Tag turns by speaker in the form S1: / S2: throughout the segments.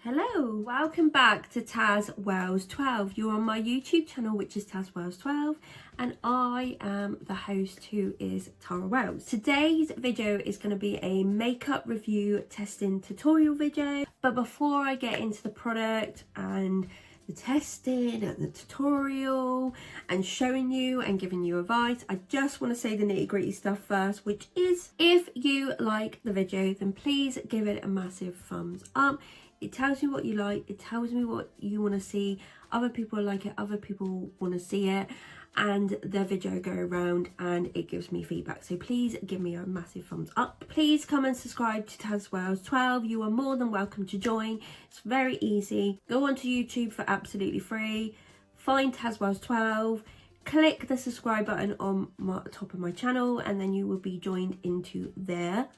S1: Hello, welcome back to tazwells12. You're on my YouTube channel, which is tazwells12, and I am the host, who is Tara Wells. Today's video is going to be a makeup review testing tutorial video, but before I get into the product and the testing and the tutorial and showing you and giving you advice, I just want to say the nitty-gritty stuff first, which is if you like the video, then please give it a massive thumbs up. It tells me what you like, it tells me what you want to see. Other people like it, other people want to see it, and the video go around and it gives me feedback. So please give me a massive thumbs up. Please come and subscribe to tazwells12. You are more than welcome to join. It's very easy. Go onto YouTube for absolutely free. Find tazwells12. Click the subscribe button on the top of my channel, and then you will be joined into their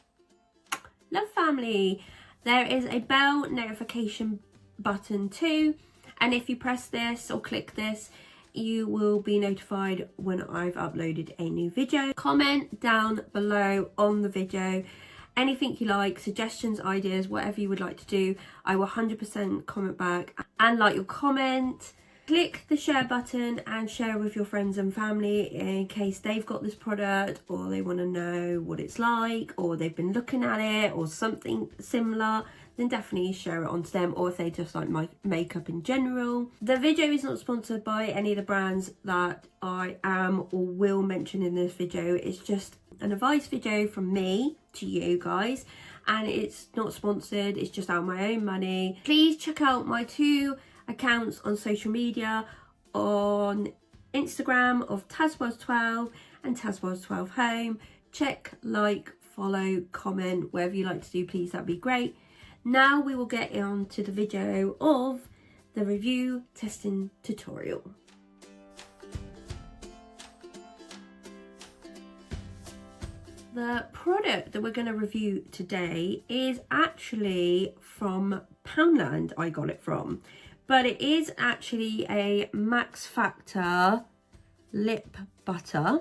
S1: love family. There is a bell notification button too, and if you press this or click this, you will be notified when I've uploaded a new video. Comment down below on the video anything you like, suggestions, ideas, whatever you would like to do. I will 100% comment back and like your comment. Click the share button and share with your friends and family in case they've got this product or they want to know what it's like, or they've been looking at it or something similar. Then definitely share it on to them, or if they just like my makeup in general. The video is not sponsored by any of the brands that I am or will mention in this video. It's just an advice video from me to you guys, and it's not sponsored, it's just out of my own money. Please check out my two accounts on social media, on Instagram of tazwells12 and tazwells12 home. Check, like, follow, comment, whatever you like to do, please, that'd be great. Now we will get on to the video of the review testing tutorial. The product that we're going to review today is actually from Poundland. I got it from, but it is actually a MAXFACTOR lip butter.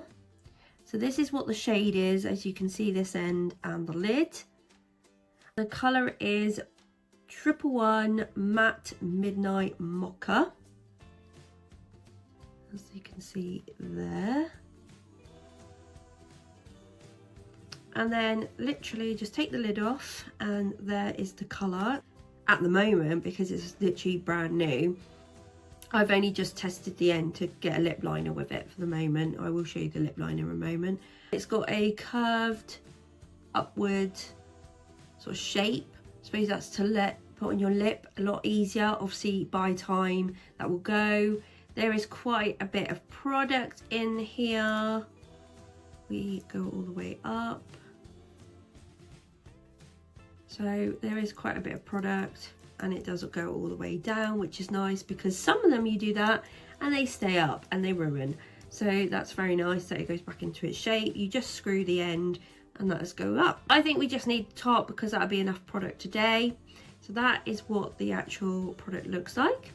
S1: So this is what the shade is, as you can see this end and the lid. The colour is 111 Matte Midnight Mocha, as you can see there. And then literally just take the lid off, and there is the colour. At the moment, because it's literally brand new, I've only just tested the end to get a lip liner with it for the moment. I will show you the lip liner in a moment. It's got a curved upward sort of shape. I suppose that's to put on your lip a lot easier. Obviously by time that will go. There is quite a bit of product in here. We go all the way up. So there is quite a bit of product, and it doesn't go all the way down, which is nice, because some of them you do that and they stay up and they ruin. So that's very nice that it goes back into its shape. You just screw the end and let us go up. I think we just need the top, because that'll be enough product today. So that is what the actual product looks like.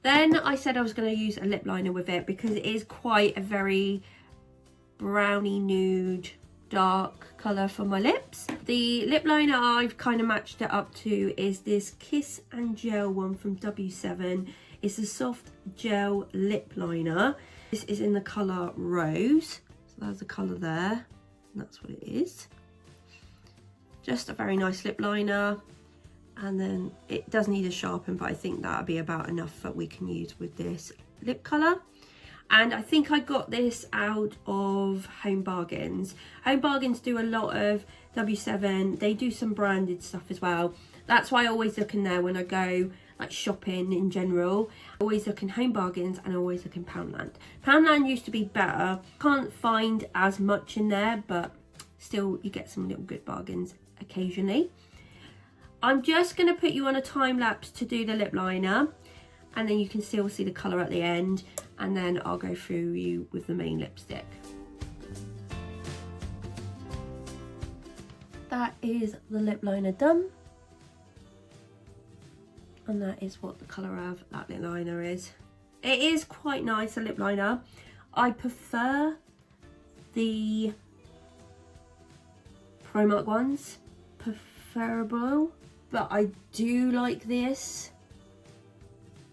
S1: Then I said I was going to use a lip liner with it, because it is quite a very browny nude dark colour for my lips. The lip liner I've kind of matched it up to is this Kiss and Gel one from W7. It's a soft gel lip liner. This is in the colour Rose. So there's the colour there. And that's what it is. Just a very nice lip liner. And then it does need a sharpen, but I think that'll be about enough that we can use with this lip colour. And I think I got this out of Home Bargains. Home Bargains do a lot of W7. They do some branded stuff as well. That's why I always look in there when I go like shopping in general. I always look in Home Bargains, and I always look in Poundland. Poundland used to be better. Can't find as much in there, but still you get some little good bargains occasionally. I'm just going to put you on a time lapse to do the lip liner, and then you can still see the colour at the end, and then I'll go through you with the main lipstick. That is the lip liner done, and that is what the colour of that lip liner is. It is quite nice, a lip liner. I prefer the Primark ones, preferable. but I do like this.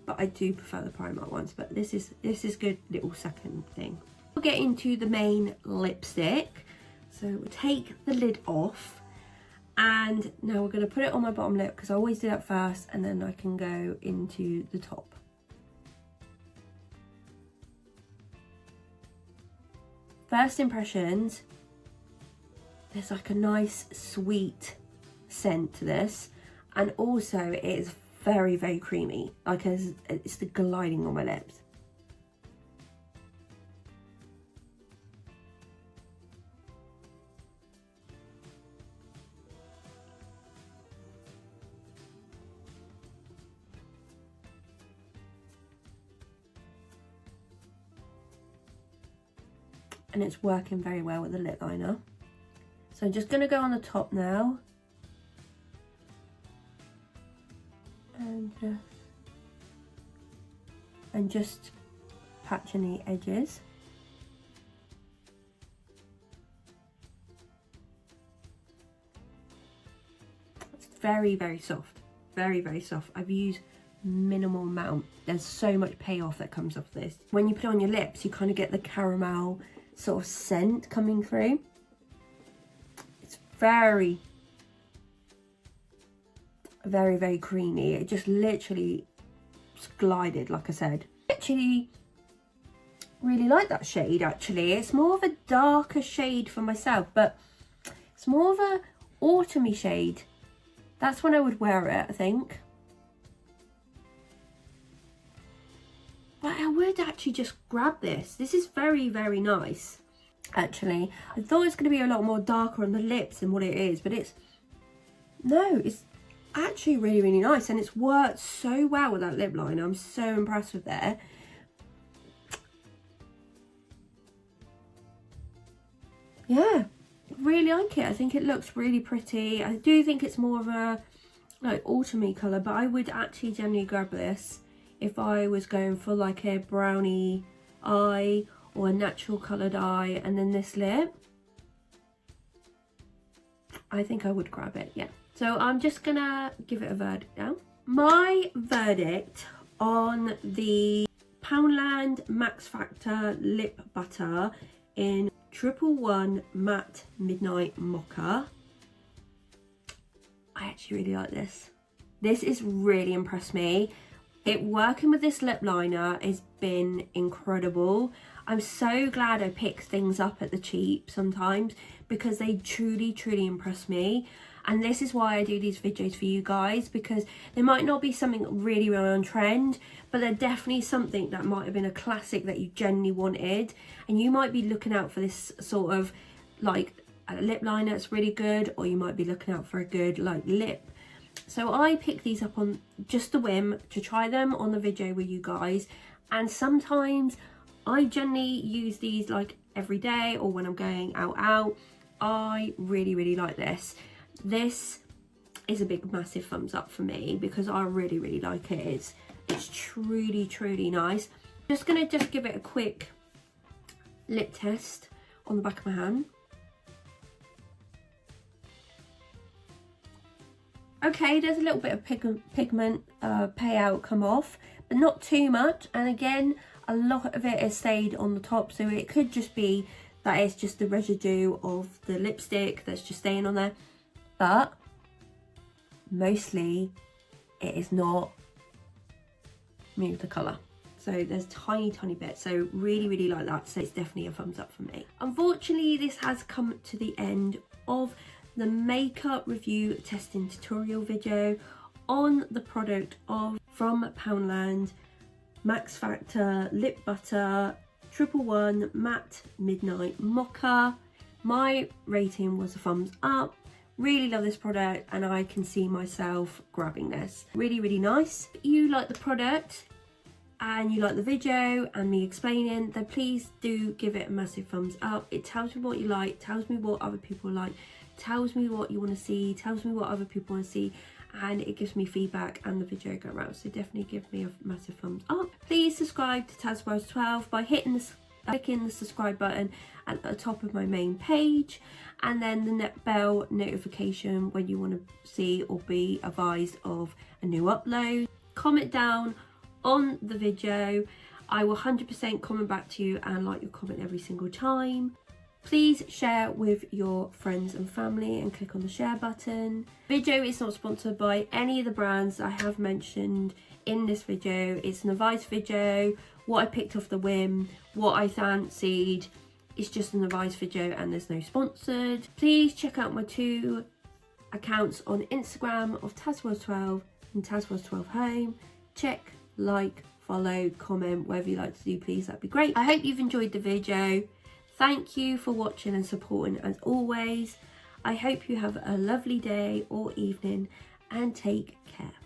S1: But I do prefer the Primark ones, but this is good little second thing. We'll get into the main lipstick. So we'll take the lid off, and now we're going to put it on my bottom lip because I always do that first, and then I can go into the top. First impressions, there's like a nice sweet scent to this, and also it is very, very creamy, like it's gliding on my lips. And it's working very well with the lip liner. So I'm just going to go on the top now. And just patching the edges. It's very, very soft. Very, very soft. I've used minimal amount. There's so much payoff that comes off this. When you put it on your lips, you kind of get the caramel sort of scent coming through. It's very, very, very creamy. It just literally glided, like I said. Actually really like that shade. Actually, it's more of a darker shade for myself, but it's more of a autumny shade. That's when I would wear it, I think. But I would actually just grab this. This is very, very nice, actually. I thought it was going to be a lot more darker on the lips than what it is, but it's actually really, really nice, and it's worked so well with that lip liner. I'm so impressed with it. Yeah, really like it. I think it looks really pretty. I do think it's more of a like autumny colour, but I would actually generally grab this if I was going for like a brownie eye or a natural coloured eye, and then this lip, I think I would grab it, yeah. So I'm just gonna give it a verdict now. My verdict on the Poundland Max Factor Lip Butter in 111 Matte Midnight Mocha. I actually really like this. This has really impressed me. Working with this lip liner has been incredible. I'm so glad I pick things up at the cheap sometimes, because they truly, truly impress me. And this is why I do these videos for you guys, because there might not be something really, really on trend, but they're definitely something that might have been a classic that you genuinely wanted. And you might be looking out for this sort of like a lip liner that's really good, or you might be looking out for a good like lip. So I pick these up on just a whim to try them on the video with you guys. And sometimes I generally use these like every day or when I'm going out. I really, really like this. This is a big, massive thumbs up for me because I really, really like it. It's truly, truly nice. Just gonna give it a quick lip test on the back of my hand. Okay, there's a little bit of pigment payout come off, but not too much. And again, a lot of it has stayed on the top, so it could just be that it's just the residue of the lipstick that's just staying on there. But mostly it is not moved the colour. So there's tiny, tiny bits. So really, really like that. So it's definitely a thumbs up for me. Unfortunately, this has come to the end of the makeup review testing tutorial video on the product from Poundland Max Factor Lip Butter 111 Matte Midnight Mocha. My rating was a thumbs up. Really love this product, and I can see myself grabbing this. Really, really nice. If you like the product and you like the video and me explaining, then please do give it a massive thumbs up. It tells me what you like, tells me what other people like, tells me what you want to see, tells me what other people want to see, and it gives me feedback and the video go around. So definitely give me a massive thumbs up. Please subscribe to tazwells12 by hitting the clicking the subscribe button at the top of my main page, and then the bell notification when you want to see or be advised of a new upload. Comment down on the video. I will 100% comment back to you and like your comment every single time. Please share with your friends and family and click on the share button. Video is not sponsored by any of the brands I have mentioned in this video. It's an advice video, what I picked off the whim, what I fancied. It's just an advice video and there's no sponsored. Please check out my 2 accounts on Instagram of tazwells12 and tazwells12 home. Check, like, follow, comment, whatever you like to do, please, that'd be great. I hope you've enjoyed the video. Thank you for watching and supporting as always. I hope you have a lovely day or evening and take care.